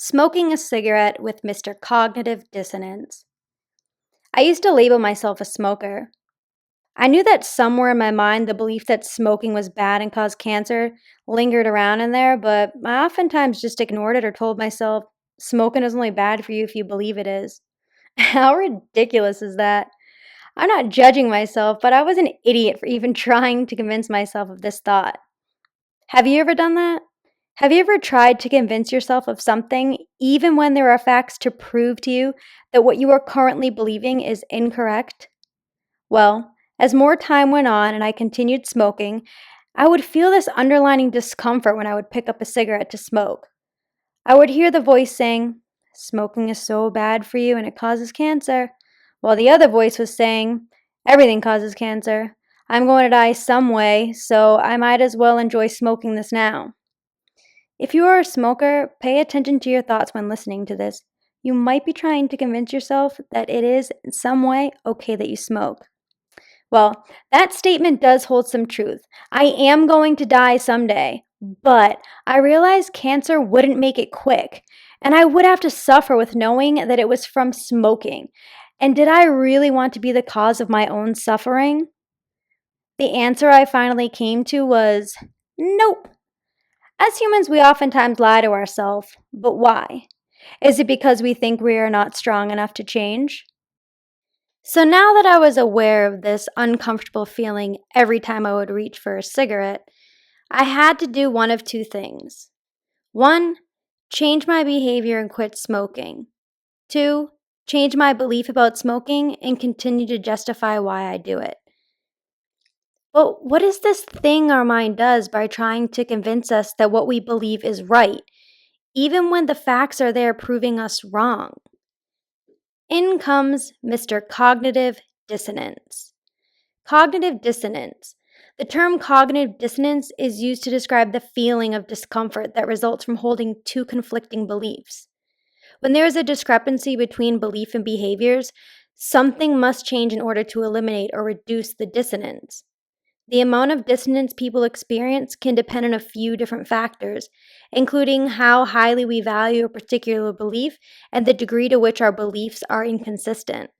Smoking a cigarette with Mr. Cognitive Dissonance. I used to label myself a smoker. I knew that somewhere in my mind the belief that smoking was bad and caused cancer lingered around in there, but I oftentimes just ignored it or told myself smoking is only bad for you if you believe it is. How ridiculous is that? I'm not judging myself, but I was an idiot for even trying to convince myself of this thought. Have you ever done that? Have you ever tried to convince yourself of something, even when there are facts to prove to you that what you are currently believing is incorrect? Well, as more time went on and I continued smoking, I would feel this underlying discomfort when I would pick up a cigarette to smoke. I would hear the voice saying, "Smoking is so bad for you and it causes cancer," while the other voice was saying, "Everything causes cancer. I'm going to die some way, so I might as well enjoy smoking this now." If you are a smoker, pay attention to your thoughts when listening to this. You might be trying to convince yourself that it is, in some way, okay that you smoke. Well, that statement does hold some truth. I am going to die someday, but I realized cancer wouldn't make it quick, and I would have to suffer with knowing that it was from smoking. And did I really want to be the cause of my own suffering? The answer I finally came to was nope. As humans, we oftentimes lie to ourselves, but why? Is it because we think we are not strong enough to change? So now that I was aware of this uncomfortable feeling every time I would reach for a cigarette, I had to do one of two things. One, change my behavior and quit smoking. Two, change my belief about smoking and continue to justify why I do it. But what is this thing our mind does by trying to convince us that what we believe is right, even when the facts are there proving us wrong? In comes Mr. Cognitive Dissonance. Cognitive dissonance. The term cognitive dissonance is used to describe the feeling of discomfort that results from holding two conflicting beliefs. When there is a discrepancy between belief and behaviors, something must change in order to eliminate or reduce the dissonance. The amount of dissonance people experience can depend on a few different factors, including how highly we value a particular belief and the degree to which our beliefs are inconsistent.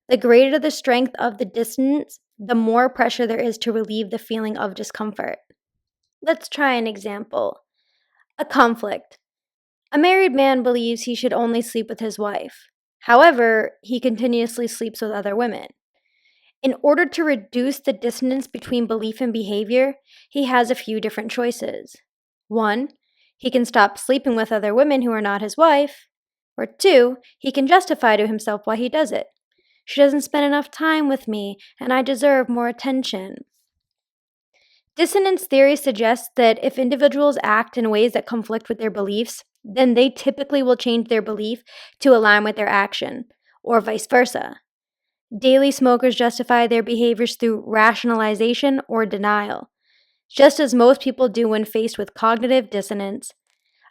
The greater the strength of the dissonance, the more pressure there is to relieve the feeling of discomfort. Let's try an example. A conflict. A married man believes he should only sleep with his wife. However, he continuously sleeps with other women. In order to reduce the dissonance between belief and behavior, he has a few different choices. One, he can stop sleeping with other women who are not his wife. Or two, he can justify to himself why he does it. She doesn't spend enough time with me, and I deserve more attention. Dissonance theory suggests that if individuals act in ways that conflict with their beliefs, then they typically will change their belief to align with their action, or vice versa. Daily smokers justify their behaviors through rationalization or denial, just as most people do when faced with cognitive dissonance.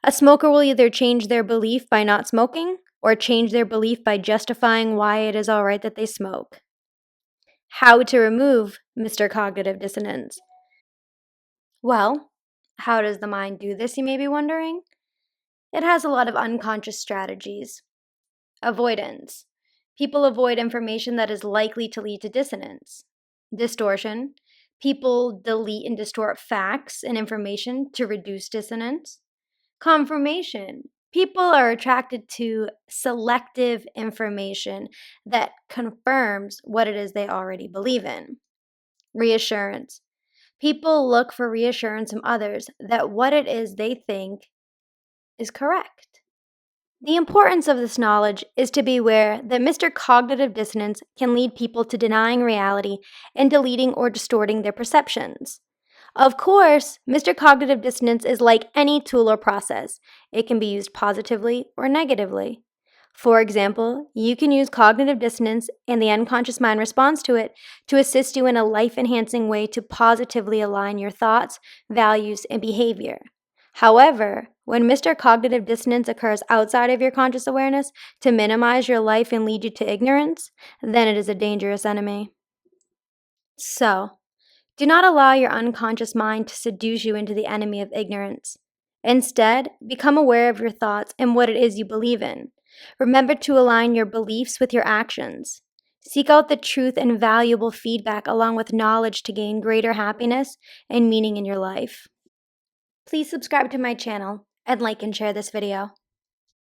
A smoker will either change their belief by not smoking or change their belief by justifying why it is all right that they smoke. How to remove Mr. Cognitive Dissonance? Well, how does the mind do this, you may be wondering? It has a lot of unconscious strategies. Avoidance. People avoid information that is likely to lead to dissonance. Distortion. People delete and distort facts and information to reduce dissonance. Confirmation. People are attracted to selective information that confirms what it is they already believe in. Reassurance. People look for reassurance from others that what it is they think is correct. The importance of this knowledge is to be aware that Mr. Cognitive Dissonance can lead people to denying reality and deleting or distorting their perceptions. Of course, Mr. Cognitive Dissonance is like any tool or process. It can be used positively or negatively. For example, you can use cognitive dissonance and the unconscious mind response to it to assist you in a life-enhancing way to positively align your thoughts, values, and behavior. However, when Mr. Cognitive Dissonance occurs outside of your conscious awareness to minimize your life and lead you to ignorance, then it is a dangerous enemy. So, do not allow your unconscious mind to seduce you into the enemy of ignorance. Instead, become aware of your thoughts and what it is you believe in. Remember to align your beliefs with your actions. Seek out the truth and valuable feedback along with knowledge to gain greater happiness and meaning in your life. Please subscribe to my channel and like and share this video.